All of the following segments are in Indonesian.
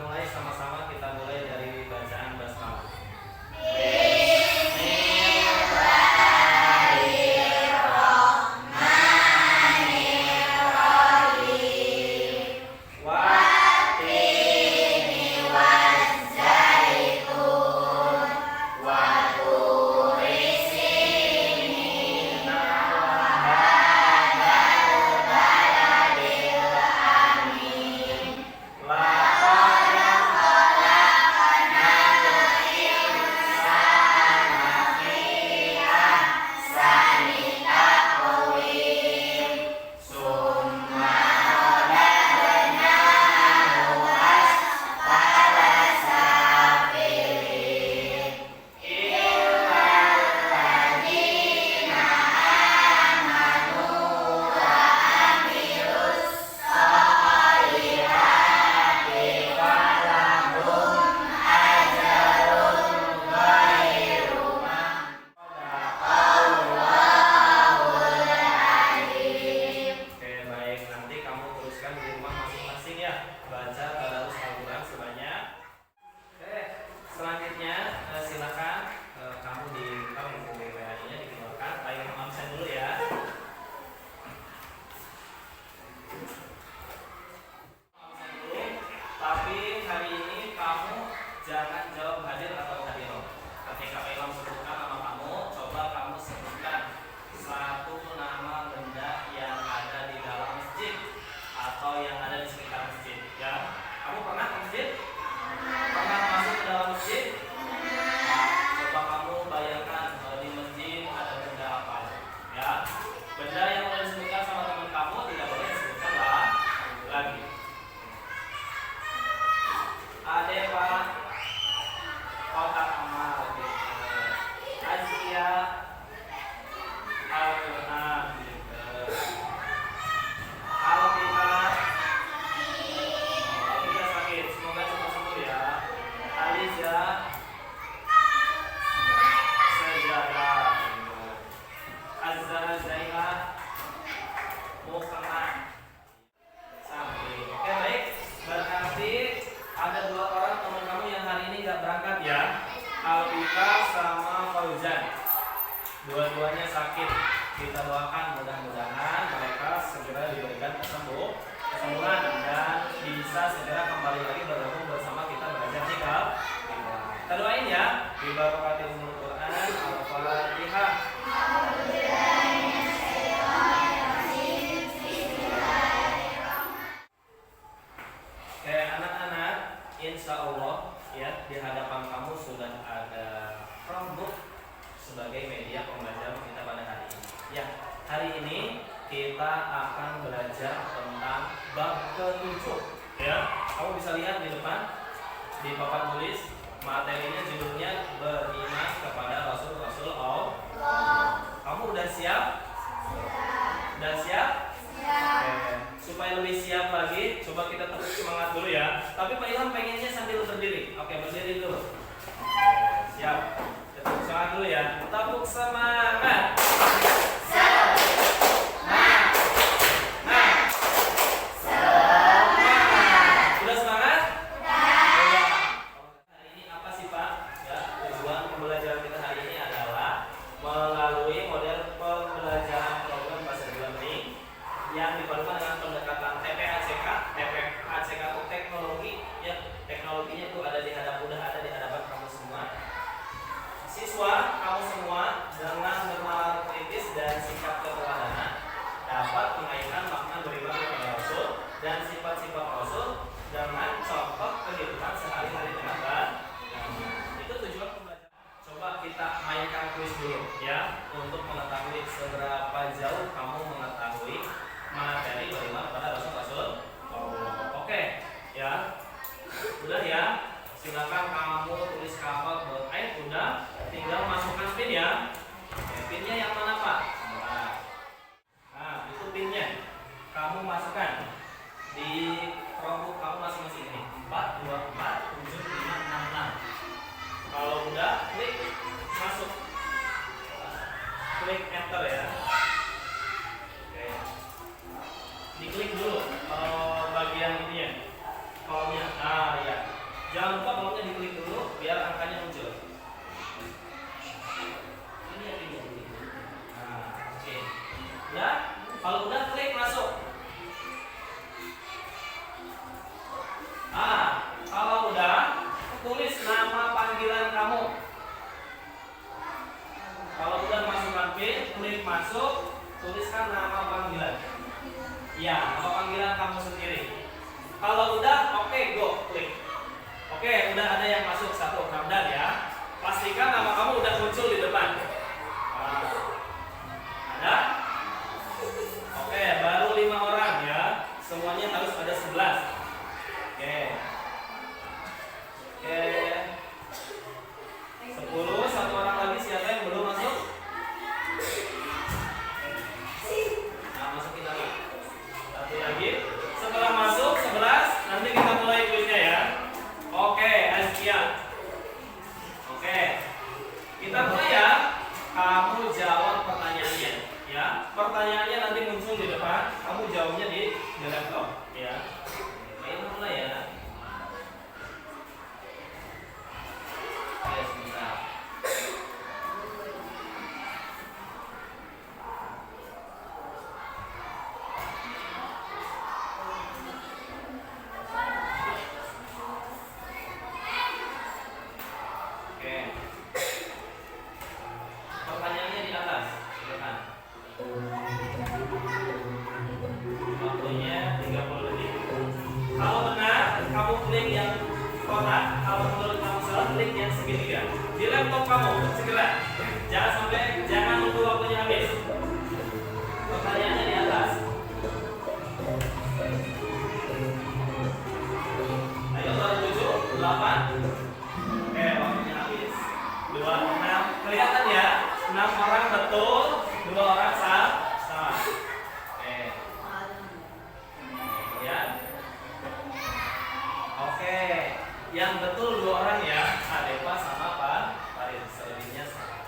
mulai sama-sama, kita mulai dari bacaan basmalah. Dua-duanya sakit. Kita doakan mudah-mudahan mereka segera diberikan kesembuhan dan bisa segera kembali lagi bergabung bersama kita belajar hikam. Kita doain ya. Bibarakatil Quran Al-Fatihah. Oke anak-anak, insya Allah ya di hadapan kamu sudah ada Chromebook sebagai media pembelajaran kita pada hari ini. Ya, hari ini kita akan belajar tentang bab ke-7. Ya, kamu bisa lihat di depan di papan tulis materinya judulnya beriman kepada Rasul Allah. Kamu udah siap? Udah siap? Oke. Supaya lebih siap lagi, coba kita terus semangat dulu ya. Tapi Pak Ilham pengennya sambil berdiri. Oke, berdiri dulu. Oke, siap. Semangat dulu ya. Tepuk semangat. Semangat. Semangat. Sudah semangat? Sudah. Hari ini apa sih Pak? Ya, tujuan pembelajaran kita hari ini adalah melalui model pembelajaran program bahasa learning yang dipadukan dengan pendekatan TPACK. TPACK itu teknologi, ya teknologinya itu ada di hadapan kamu semua. Siswa, kamu semua dengan bernalar kritis dan sikap keteladanan dapat mengaitkan makna beriman kepada Rasul dan sifat-sifat Rasul dengan contoh kehidupan sehari-hari dengan baik. Itu tujuan pembelajaran. Coba kita mainkan kuis dulu ya untuk mengetahui seberapa jauh kamu mengetahui materi beriman kepada Rasul. Oke, ya. Udah ya. Silakan kamu tulis kafal.id udah, tinggal masukkan pin ya. Pinnya yang mana Pak? Nah, itu pinnya. Kamu masukkan di Chromebook kamu masing-masing ini. 4247566. Kalau udah, klik masuk. Klik enter ya. Oke. Diklik dulu bagian ininya. Kolomnya. Nah, ya. Jangan lupa maunya diklik dulu biar angkanya muncul. Ini yang ini. Nah, oke. Udah? Kalau udah klik masuk. Kalau udah, tulis nama panggilan kamu. Kalau udah masukkan PIN, klik masuk, tuliskan nama panggilan. Ya, nama panggilan kamu sendiri. Kalau udah, oke, go, klik. Oke, udah ada yang masuk satu, Hamdan ya. Pastikan nama kamu udah muncul di depan. Ada? Oke, baru 5 orang ya. Semuanya harus ada 11. Oke. Oke. 10, satu orang lagi siapa yang belum masuk? Nah, masukin lagi. Satu lagi. Setelah masuk 11, nanti kita mulai kuisnya ya. Oke, sekian. Oke. Kita mulai ya. Kamu jawab pertanyaannya ya. Pertanyaannya nanti muncul di depan, kamu jawabnya di laptop ya. Oke, mulai ya. Oke, sebentar. Oke. Pertanyaannya di atas, silakan. Waktunya 30 detik. Kalau benar, kamu klik yang kotak. Kalau menurut kamu salah, klik yang segitiga. Di laptop kamu, segera. Jangan nunggu waktunya habis. Pertanyaannya di atas. Ayo, baru 7, 8. Oke, waktunya habis. 2, 6. Kelihatan ya? 6 orang betul, 2 orang salah. Oke. Ya. Oke. Yang betul 2 orang ya, Adepa sama Pak Farid. Selebihnya salah.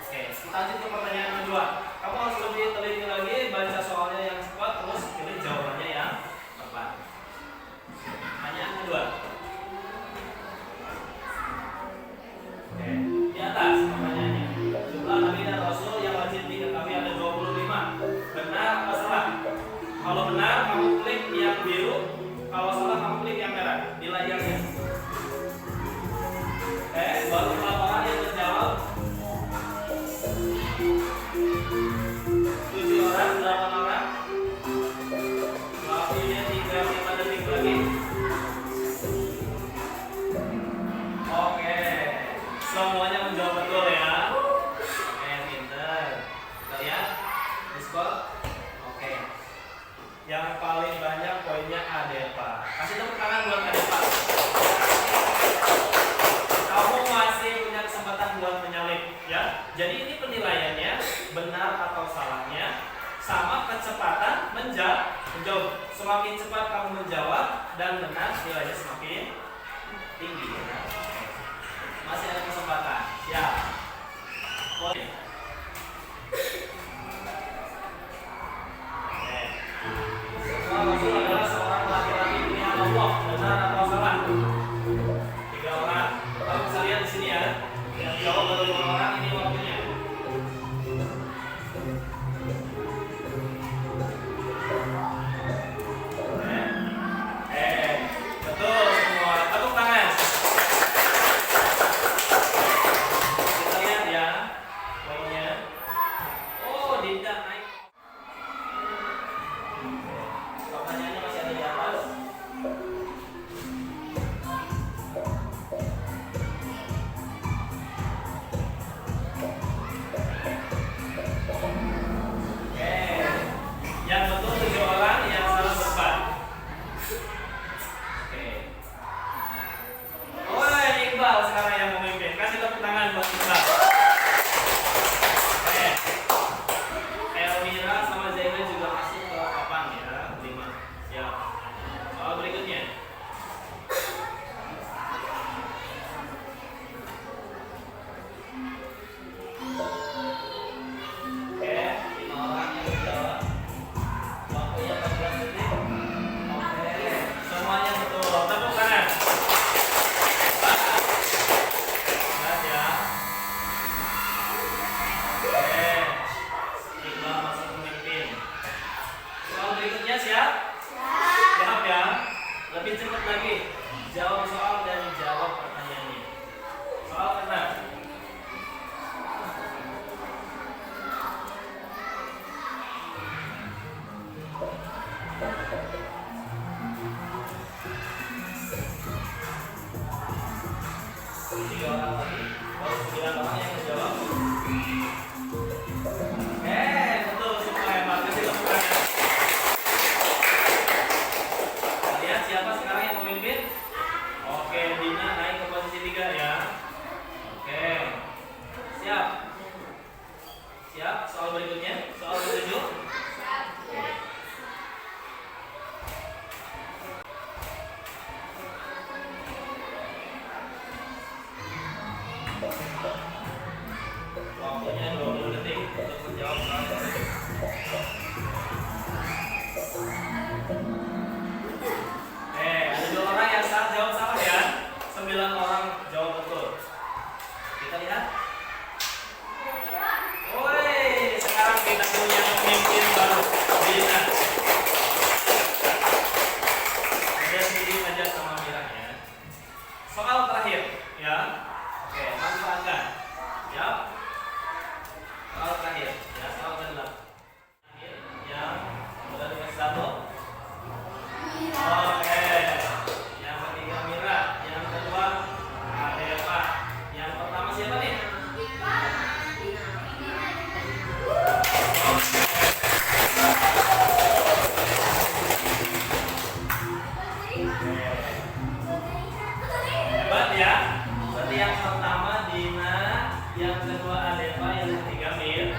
Oke, kita lanjut ke pertanyaan kedua. Kamu harus lebih teliti lagi, baca soalnya yang cepat, terus pilih jawabannya yang tepat. Pertanyaan kedua. Oke, di atas pertanyaannya. Jumlah Nabi dan Rasul yang wajib diketahui ada 25. Benar apa salah? Kalau benar, kamu klik yang biru. Kalau salah, kamu klik yang merah di layarnya. Baru laporan yang terjawab. 7 orang, 8 orang. Waktunya 3-5 detik lagi. Oke, semuanya menjawab betul ya. Oke, pinter. Kita lihat diskon. Oke. Yang paling banyak poinnya Adepa. Kasih tepuk tangan buat Adepa. Kamu masih punya kesempatan buat menyalip ya. Jadi ini penilaiannya benar atau salahnya sama kecepatan menjawab. Semakin cepat kamu menjawab dan benar, nilainya semakin tinggi ya. Masih ada kesempatan. 3 orang lagi, baru 9 orang yang menjawab. Betul, semua hebat. Kasih tepuk tangan. Lihat siapa sekarang yang memimpin? Oke, Dina naik ke posisi 3 ya. Oke, siap. Siap, soal berikutnya, soal ke-7. Waktunya 20 detik untuk menjawab soal ke-7. Ada 2 orang yang jawab salah ya. 9 orang jawab betul. Kita lihat. Woi, sekarang kita punya pemimpin baru, Dina. Udah sedikit aja sama Mira ya. Soal terakhir ya. Oke, manfaatkan. Siap. Soal terakhir ya, soal ke-8. Yang sudah dengan 1. Oke. Yang ketiga Mira, yang kedua Eva. Yang pertama siapa nih? Hebat ya. Berarti yang pertama Dina, yang kedua Adeva, yang ketiga Mira.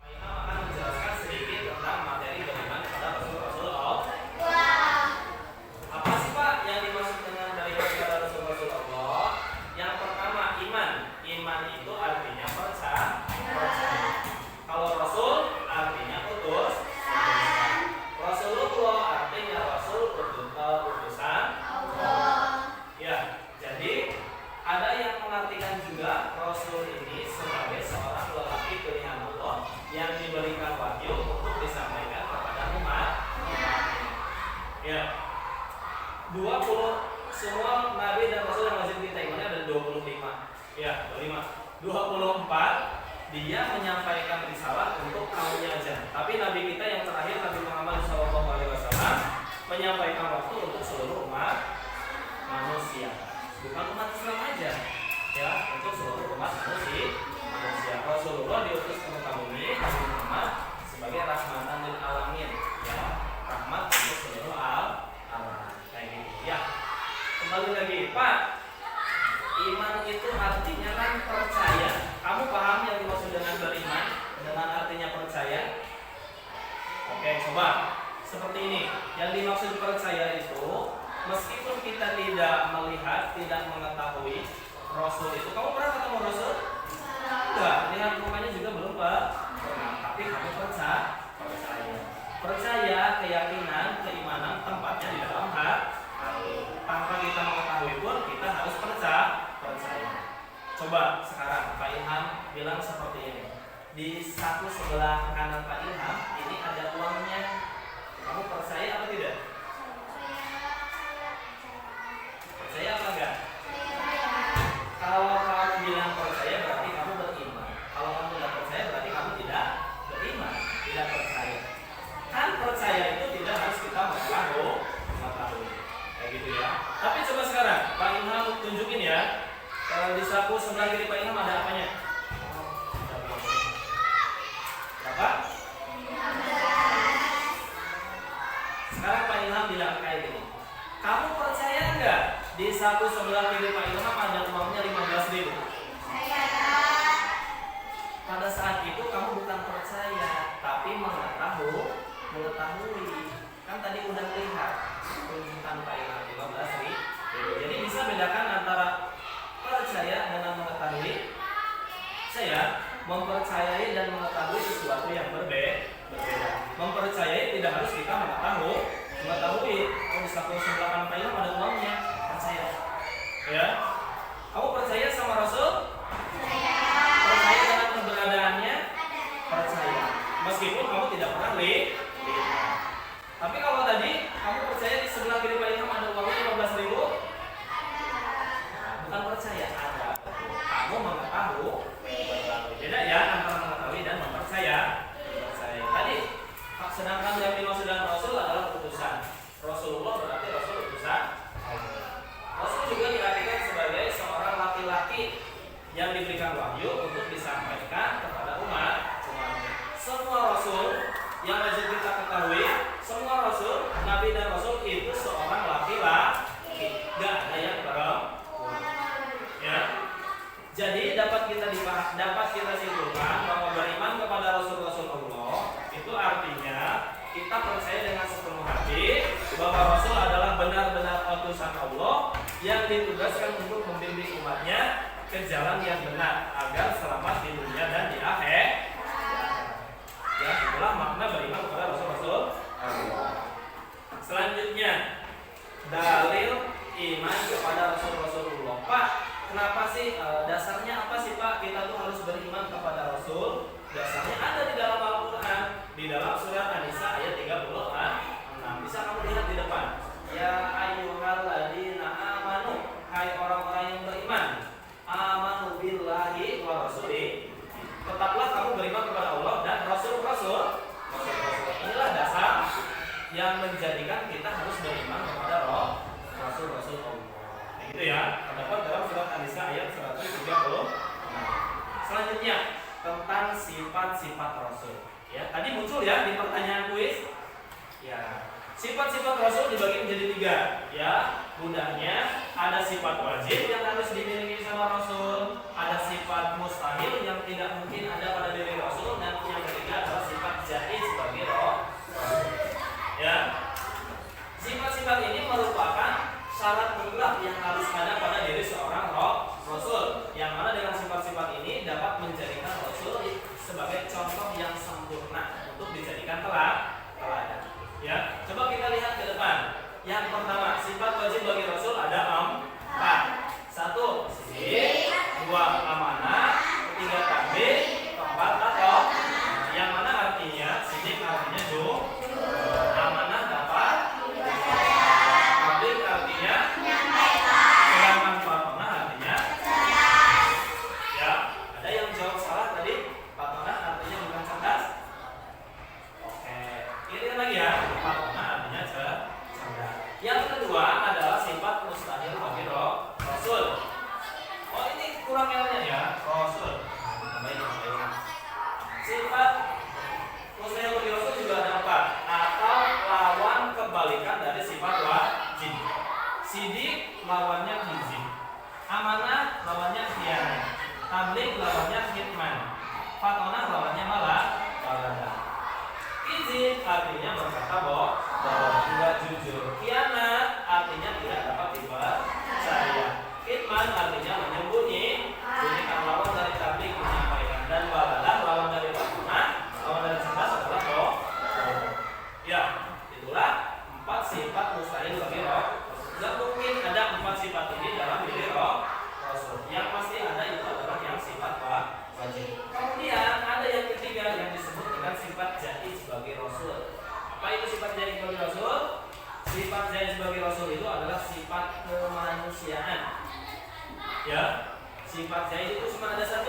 Aina akan menjelaskan sedikit tentang materi beriman kepada Rasul-Rasul Allah. Apa sih Pak yang dimaksud dengan beriman kepada Rasul-Rasul Allah? Yang pertama iman. Iman itu artinya percaya. Kalau Rasul artinya utus. Rasulullah artinya Rasul utusan. Ya, jadi ada yang mengartikan juga Rasul ini sebagai seorang lelaki pilihan Allah yang diberikan wahyu untuk disampaikan kepada umat. Ya, 20 semua nabi dan rasul yang wajib kita imani ada 25. Ya, 25. 24 dia menyampaikan risalah untuk kaumnya aja. Tapi nabi kita yang terakhir Nabi Muhammad SAW menyampaikan waktu untuk seluruh umat manusia. Bukan umat Islam aja. Ya, untuk seluruh umat manusia. Rasulullah diutus ke muka bumi Muhammad sebagai rahmatan lil alamin. Ya, rahmat untuk seluruh alam. Kayak gitu ya. Kembali lagi, Pak. Iman itu artinya kan percaya. Kamu paham yang dimaksud dengan beriman? Dengan artinya percaya? Oke, coba. Seperti ini. Yang dimaksud percaya itu, meskipun kita tidak melihat, tidak mengetahui Rasul itu. Kamu pernah ketemu Rasul? Enggak. Lihat rumahnya juga belum pernah. Tapi kamu percaya. Percaya, keyakinan, keimanan tempatnya di dalam hati. Tanpa kita mengetahui pun kita harus percaya. Coba sekarang Pak Ilham bilang seperti ini. Di saku sebelah kanan Pak Ilham ini ada uangnya. Kamu percaya atau tidak? Percaya apa enggak? Kalau kamu bilang percaya berarti kamu beriman. Kalau kamu tidak percaya berarti kamu tidak beriman, tidak percaya. Kan percaya itu tidak harus kita mengetahui. Kayak gitu ya. Tapi coba sekarang Pak Ilham tunjukin ya. Di saku sebelah kiri Pak Ilham ada apanya? Berapa? 15. Sekarang Pak Ilham bilang kayak gini. Kamu percaya enggak? Di saku sebelah kiri Pak Ilham ada uangnya 15.000. Pada saat itu kamu bukan percaya, tapi mengetahui. Kan tadi udah lihat tunjukan Pak Ilham 15.000. Jadi bisa bedakan antara percaya dengan mengetahui. Saya mempercayai dan mengetahui sesuatu yang berbeda. Mempercayai tidak harus kita mengetahui. Oh, di saku sebelah kanan Pak Ilham ada uangnya, percaya. Ya, kamu percaya sama Rasul? Percaya dengan keberadaannya? Percaya. Meskipun kamu tidak pernah lihat. Tapi kalau tadi kamu percaya di sebelah kiri Pak Ilham ada uangnya 15.000, yang diberikan wahyu untuk disampaikan kepada umat. Semua rasul yang wajib kita ketahui, semua rasul, nabi dan rasul itu seorang laki-laki, gak ada yang perempuan. Ya. Jadi dapat kita simpulkan bahwa beriman kepada rasul-rasul Allah itu artinya kita percaya dengan sepenuh hati bahwa rasul adalah benar-benar utusan Allah yang ditugaskan untuk membimbing umatnya ke jalan yang benar agar selamat di dunia dan di akhir. Ya, itulah makna beriman kepada rasul-rasul Allah. Selanjutnya, dalil iman kepada rasul-rasulullah. Pak, kenapa sih dasarnya apa sih Pak kita tuh harus beriman kepada rasul? Dasarnya ada di dalam Al-Qur'an, di dalam surat An-Nisa ayat 36. Bisa kamu lihat di depan. Ya ayyuhalladzina amanu, hai orang-orang yang beriman, amanu billahi wa rasulih. Tetaplah kamu beriman kepada Allah dan rasul-rasul. Inilah dasar yang menjadikan kita harus beriman kepada rasul-rasul Allah. Gitu ya. Terdapat dalam surat An-Nisa ayat 130. Selanjutnya tentang sifat-sifat rasul. Ya, tadi muncul ya di pertanyaan kuis. Ya, sifat-sifat rasul dibagi menjadi 3. Ya, mudahnya ada sifat wajib yang harus dimiliki sama rasul, ada sifat mustahil yang tidak mungkin ada pada diri rasul, dan yang ketiga adalah sifat jaiz sebagai rasul. Ya, sifat-sifat ini merupakan syarat mutlak yang harus ada pada diri seorang rasul, yang mana dengan sifat-sifat ini dapat menjadikan rasul sebagai contoh yang sempurna untuk dijadikan teladan. Ya, coba kita lihat ke depan. Yang pertama, sifat wajib bagi rasul ada 4. 1. Siddiq, 2. Amanah, 3. Tabligh, 4. Atau yang mana artinya siddiq artinya amanah dapat, tabligh artinya sedangkan fatonah artinya ya. Ada yang jawab salah tadi, fatonah artinya bukan cerdas. Oke, ini lagi ya, fatonah artinya cerdas. Yang kedua adalah sifat mustahil bagi rasul. Oh, ini kurang L-nya ya, rasul. Sifat mustahil bagi rasul juga ada 4, atau lawan kebalikan dari sifat wajib. Siddiq lawannya hizib, amanah lawannya khianat, tabligh lawannya khidman, fatonah lawannya malah balada. Hizib artinya berkata bohong, tidak jujur. Khianat artinya tidak dapat dipercaya. Khidman artinya menyembunyikan. Lawan dari tabligh menyampaikan, dan balada lawan dari fatonah, lawan dari cerdas adalah bohong. Ya, itulah 4 sifat mustahil bagi rasul. Tidak mungkin ada 4 sifat ini dalam diri rasul. Yang pasti ada itu adalah yang sifat wajib. Kemudian ada yang ketiga yang disebut dengan sifat jaiz sebagai rasul. Apa itu sifat jaiz sebagai rasul? Sifat jaiz sebagai rasul itu adalah sifat kemanusiaan. Ya, sifat jaiz itu cuma ada 1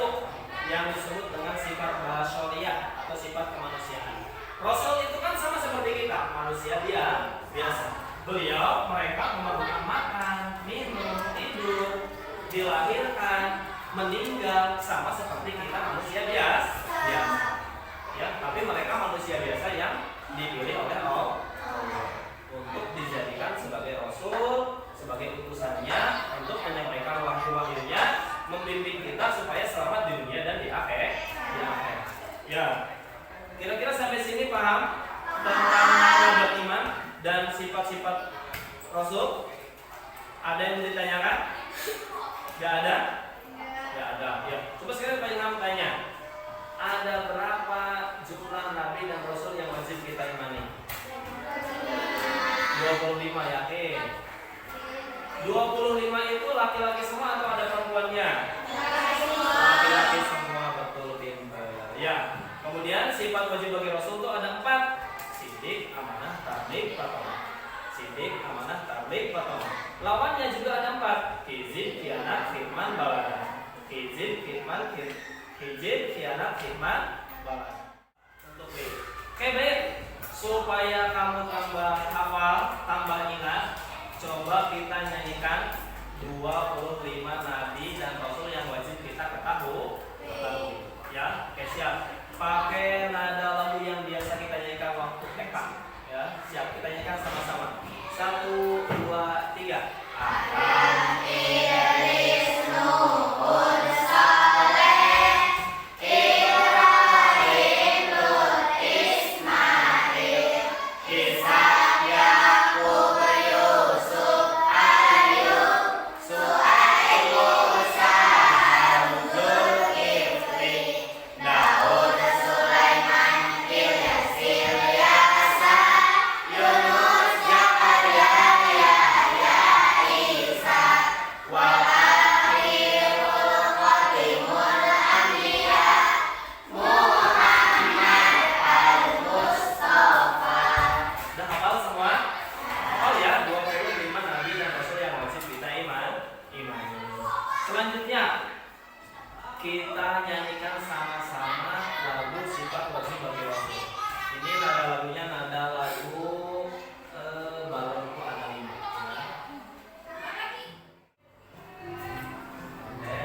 yang disebut dengan sifat basyariyah atau sifat kemanusiaan. Rasul itu kan sama seperti kita, manusia dia biasa. Mereka memerlukan makan, minum, tidur, dilahirkan, meninggal, sama seperti kita manusia biasa. Ya, tapi mereka manusia biasa yang dipilih oleh Allah untuk dijadikan sebagai rasul, sebagai utusannya untuk menyampaikan wahyu-wahyunya, membimbing kita supaya selamat di dunia dan di akhir. Ya, kira-kira sampai sini paham tentang beriman dan sifat-sifat rasul? Ada yang ditanyakan? Gak ada? Gak ada. Ya. Coba sekarang Pak Ilham tanya, ada berapa jumlah nabi dan rasul yang wajib kita imani? 25, yakin? 25 itu laki-laki semua atau ada perempuannya? Laki-laki semua, betul, pintar. Ya. Kemudian sifat wajib bagi rasul itu ada 4. Siddiq, amanah, tabligh, fatonah. Siddiq, amanah, tabligh, fatonah. Lawannya juga ada 4. Hizib, khianat, khidman, balada. Hizib, khianat, khidman, balada. Untuk B. Oke, baik. Supaya kamu tambah hafal, tambah ingat, coba kita nyanyikan 25 nabi dan rasul yang wajib kita ketahui. tahu ya. Oke, siap. Pakai nada lagu yang biasa kita nyanyikan waktu TK ya. Siap, kita nyanyikan sama-sama. 1, 2, 3. Akan iris nuhun saleh Ibrahim Lut Ismail Ishak Yakub Yusuf Ayub Su'aib Musa Harun Zulkifli Daud Sulaiman Ilyas Ilyasa Yunus Zakaria Yahya Isa wal akhirul khatimul anbiya Muhammad al-Mustafa. Udah hafal semua? Hafal ya 25 nabi dan rasul yang wajib kita imani. Selanjutnya kita nyanyikan sama-sama lagu sifat wajib bagi rasul. Ini nada lagunya nada lagu Balonku Ada 5 ya. Oke.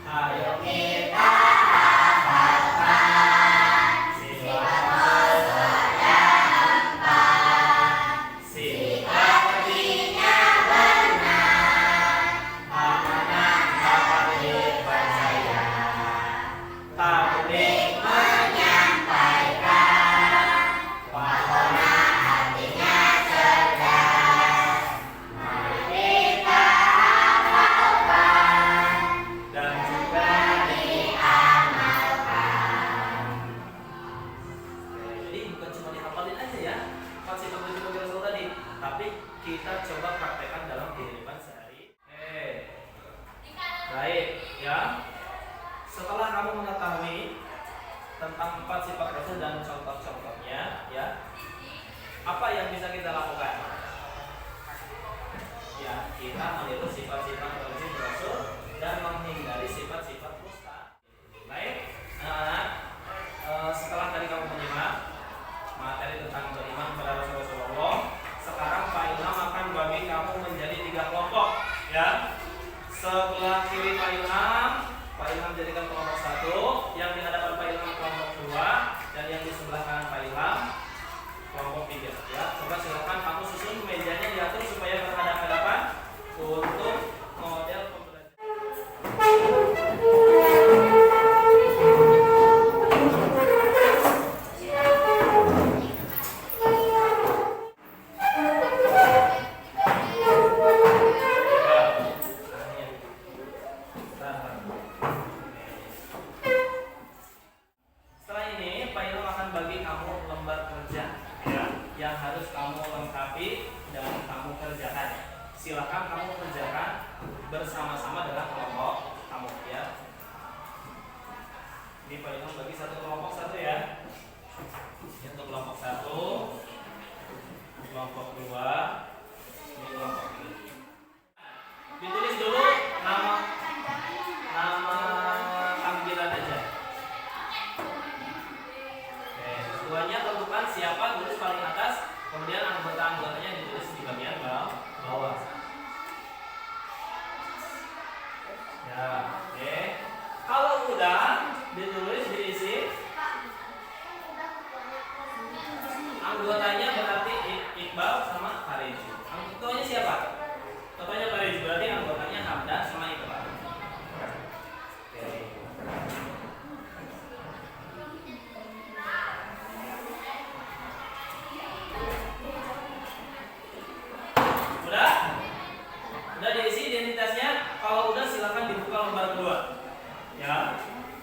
Ayo kita hafalkan sifat rasul yang 4. Sifat wajibnya benar, amanah dapat dipercaya, tabligh menyampaikan, wahona hatinya cerdas. Mari kita hafalkan dan juga diamalkan. Jadi bukan cuma dihafalin aja ya, sifat wajib bagi Rasul tadi, tapi kita coba praktekkan dalam kehidupan sehari. Baik ya. Setelah kamu mengetahui tentang 4 sifat Rasul dan contoh-contohnya ya, apa yang bisa kita lakukan? Ya, kita meniru sifat-sifat wajib Rasul dan menghindari sifat-sifat dusta. Baik, anak-anak, setelah tadi kamu menyimak materi tentang beriman kepada Rasulullah, sekarang Pak Ilham akan bagi kamu menjadi 3 kelompok ya. Sebelah kiri Pak Ilham jadikan kelompok 1, yang di hadapan Pak Ilham kelompok 2, dan yang di sebelah kanan Pak Ilham kelompok 3 ya. Coba silakan kamu susun mejanya, diatur supaya berhadapan-hadapan untuk model pembelajaran. Setelah ini Pak Ilham akan bagi kamu lembar kerja ya, yang harus kamu lengkapi dan kamu kerjakan. Silakan kamu kerjakan bersama-sama dengan kelompok kamu ya. Ini Pak Ilham bagi satu kelompok 1 ya. Untuk kelompok 1, kelompok 2, ini kelompok 3. Ditulis dulu nama panggilan aja. Keduanya tentukan siapa, tulis paling atas, kemudian anggota-anggotanya ditulis di bagian bawah. Ya, oke. Kalau udah ditulis, diisi anggotanya, berarti Iqbal sama Fariji. Anggotanya siapa? Contohnya Fariji, berarti anggotanya Hamdan sama Iqbal. Oke. Udah diisi identitasnya. Kalau udah silakan dibuka lembar kedua. Ya,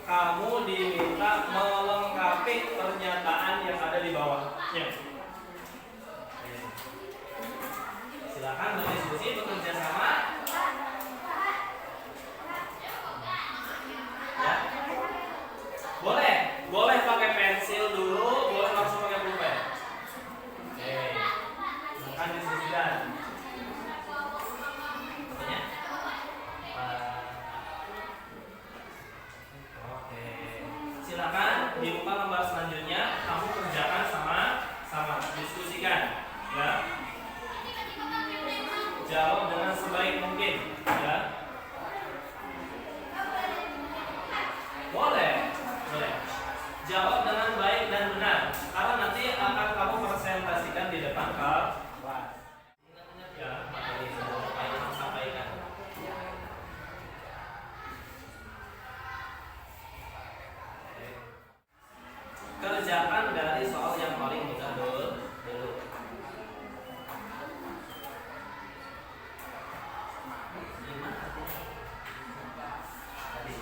kamu diminta melengkapi pernyataan yang ada di bawahnya. Silakan berdiskusi, bekerja sama. Ya, boleh pakai pensil dulu, boleh langsung pakai pulpen. Oke, silakan diskusikan. Silakan dibuka lembar selanjutnya, kamu kerjakan sama-sama, diskusikan ya. Jawab dengan sebaik mungkin ya. mengerjakan dari soal yang paling mudah dulu. Gimana artinya? Tadi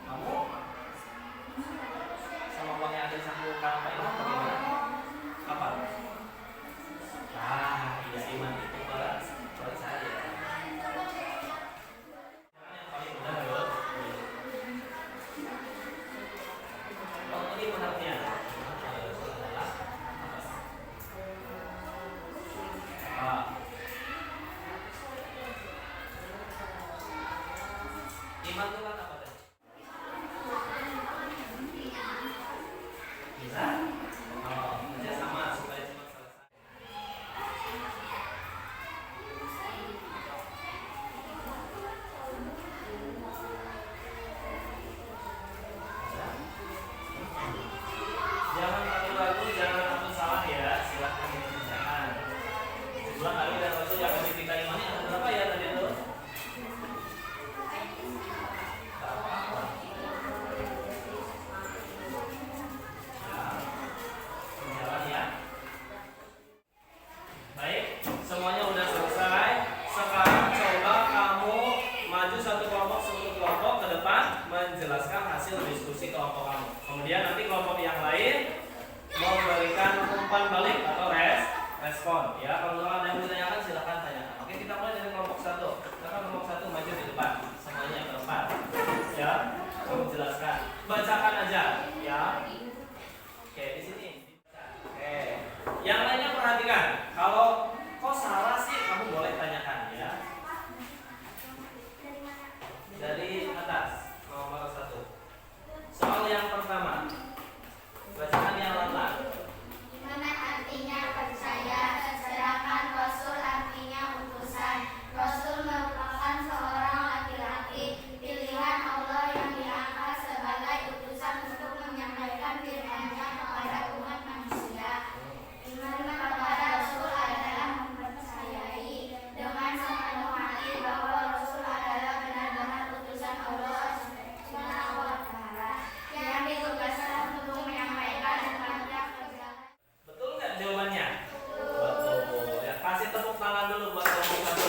kamu sama uang yang ada di saku Pak Imam bagaimana? Apa? Ah, iya iman itu percaya. Yang paling mudah dulu. Oh, ini menariknya. Iman itu kan apa tadi? Bisa? Oh, kerja sama supaya cepat selesai. Jangan ragu-ragu, jangan takut salah ya. Silahkan dikerjakan. Jumlah kali dan rasul yang akan kita imani ada berapa ya tadi itu? Tak apa-apa. Berjalan ya. Baik, semuanya udah selesai. Sekarang coba kamu maju satu kelompok ke depan menjelaskan hasil diskusi kelompok kamu. Kemudian nanti kelompok yang lain memberikan umpan balik atau respon. Ya, kalau ada yang ditanyakan silakan tanyakan. Oke, kita mulai dari kelompok satu. Silakan kelompok satu maju di depan. Semuanya ke depan. Ya, kamu jelaskan. Bacakan aja. Ya. Oke, di sini. Oke. Yang lainnya perhatikan. Kalau kok salah sih, kamu boleh tanyakan ya. Dari atas, nomor 1. Soal yang pertama. Bacakan yang lantang. Gimana artinya percaya, sedangkan Rasul artinya utusan. Rasul merupakan seorang laki-laki pilihan Allah yang diangkat sebagai utusan untuk menyampaikan firman-Nya kepada umat manusia. Iman kepada Rasul adalah mempercayai dengan sepenuh hati bahwa Rasul adalah benar-benar utusan Allah Subhanahu wa Ta'ala yang ditugaskan untuk menyampaikan umatnya ke jalan. Betul nggak jawabannya? Betul. Ya, kasih tepuk tangan dulu buat kelompok satu.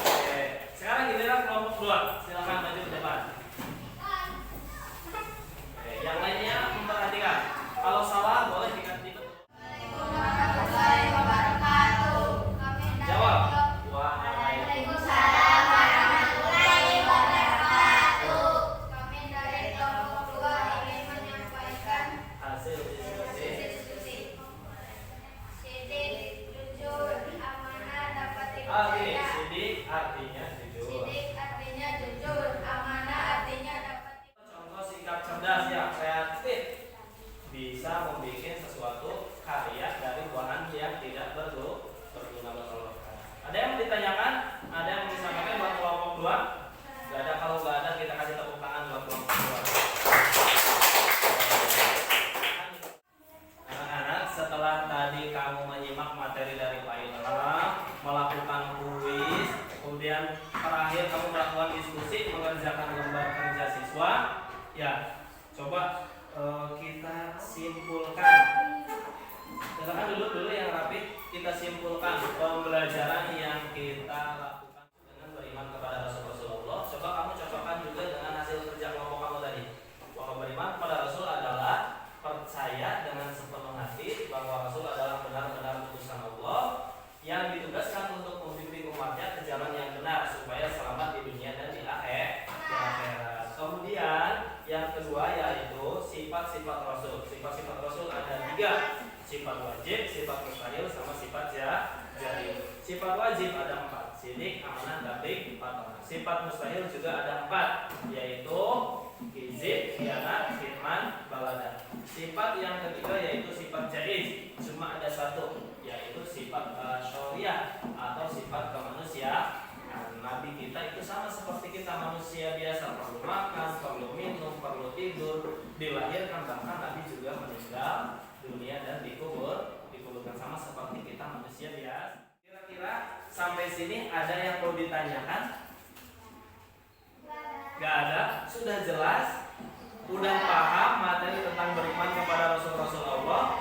Oke. Sekarang giliran kelompok 2. Silakan maju ke depan. Oke. Yang lainnya memperhatikan. Kalau salah boleh diganti betul. Warahmatullahi wabarakatuh. Jawab. Waalaikumsalam warahmatullahi wabarakatuh. Kami dari kelompok 2 ingin menyampaikan Hasil diskusi. diskusi. Sidik, jujur, amanah, dapat Oke, dipercaya. sidik artinya jujur. Sidik artinya jujur, amanah artinya dapat Contoh sikap cerdas ya, kreatif. Bisa membuat sesuatu karya dari bahan yang tidak berguna berkelompok. Ada yang ditanyakan? Ada yang disampaikan buat kelompok 2? Gak ada, kalau gak ada kita kasih tepuk tangan buat kelompok 2. Anak-anak, setelah tadi kamu menyimak materi dari Pak Ilham, melakukan kuis, kemudian terakhir kamu melakukan diskusi, mengerjakan lembar kerja siswa, ya coba kita simpulkan. Silakan dulu yang rapi. Kita simpulkan pembelajaran yang kita lakukan dengan beriman kepada Rasulullah. Coba kamu cocokkan juga dengan hasil kerja kelompok kamu tadi. Bahwa beriman kepada Rasul adalah percaya dengan sepenuh hati bahwa Rasul adalah benar-benar utusan Allah yang ditugaskan untuk membimbing umatnya ke jalan yang benar supaya selamat di dunia dan di akhirat. Kemudian yang kedua yaitu sifat-sifat Rasul. Sifat-sifat Rasul ada 3. Sifat wajib, sifat mustahil, sama sifat jahil. Sifat wajib ada 4. Sidik, amanah, tabligh, fatwa. Sifat mustahil juga ada 4, yaitu kizib, khianat, kitman, balada. Sifat yang ketiga yaitu sifat jaiz. Cuma ada 1, yaitu sifat syariah atau sifat kemanusiaan. Nabi kita itu sama seperti kita, manusia biasa, perlu makan, perlu minum, perlu tidur, dilahirkan, bahkan Nabi juga meninggal dunia dan dikuburkan sama seperti kita manusia biasa. Kira-kira sampai sini ada yang perlu ditanyakan? Gak ada, sudah jelas. Udah paham materi tentang beriman kepada Rasul-Rasul Allah?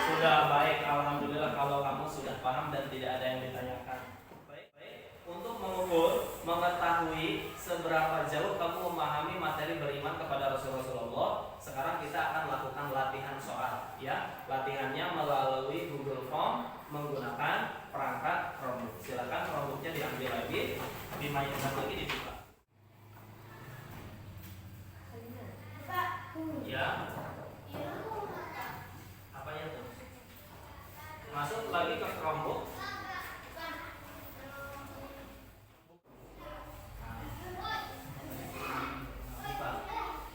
Sudah, baik. Alhamdulillah kalau kamu sudah paham dan tidak ada yang ditanyakan. Baik. Untuk mengukur, mengetahui seberapa jauh kamu memahami materi beriman kepada Rasul-Rasul Allah, sekarang kita akan lakukan latihan soal. Ya, latihannya melalui Google Form menggunakan perangkat Chromebook. Silakan Chromebooknya diambil lagi, dimainkan lagi, dibuka. Ya. Apanya tuh? Masuk lagi ke Chromebook. Buka.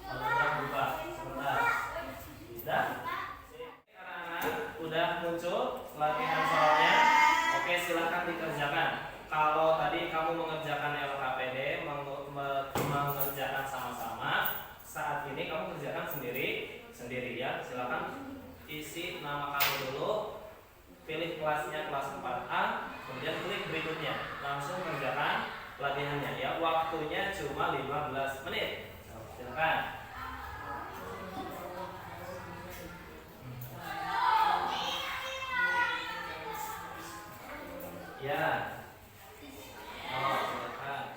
Kalau udah buka, sebentar. Sudah? Anak-anak, udah muncul latihan soalnya. Oke, silahkan dikerjakan. Kalau tadi kamu mengerjakan LKPD, mengerjakan sama-sama. Saat ini kamu kerjakan sendiri ya. Silakan isi nama kamu dulu, pilih kelasnya kelas 4A, kemudian klik berikutnya. Langsung kerjakan latihannya ya. Waktunya cuma 15 menit. Silakan. Ya. Oh, silakan.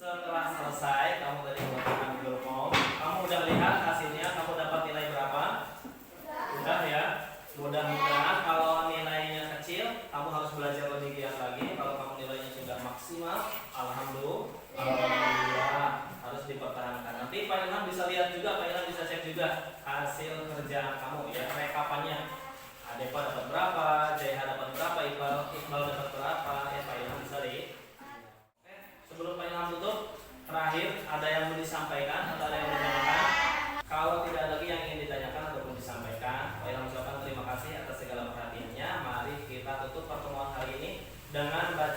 Setelah selesai, kamu tadi melakukan Google Form. Kamu udah lihat hasilnya, kamu dapat nilai berapa? Udah ya. Mudah-mudahan kalau nilainya kecil, kamu harus belajar lebih giat lagi. Kalau kamu nilainya sudah maksimal, alhamdulillah harus dipertahankan. Nanti Pak Ilham bisa lihat juga, Pak Ilham bisa cek juga hasil kerjaan kamu ya, rekapannya. Adepa dapat berapa, JH dapat berapa, Iqbal dapat berapa, ya Pak Ilham bisa lihat. Oke, sebelum Pak Ilham tutup, terakhir ada yang mau disampaikan atau ada yang mau ditanyakan? Kalau tidak ada lagi yang ingin ditanyakan ataupun disampaikan, Pak Ilham ucapkan terima kasih atas segala perhatiannya. Mari kita tutup pertemuan hari ini dengan baca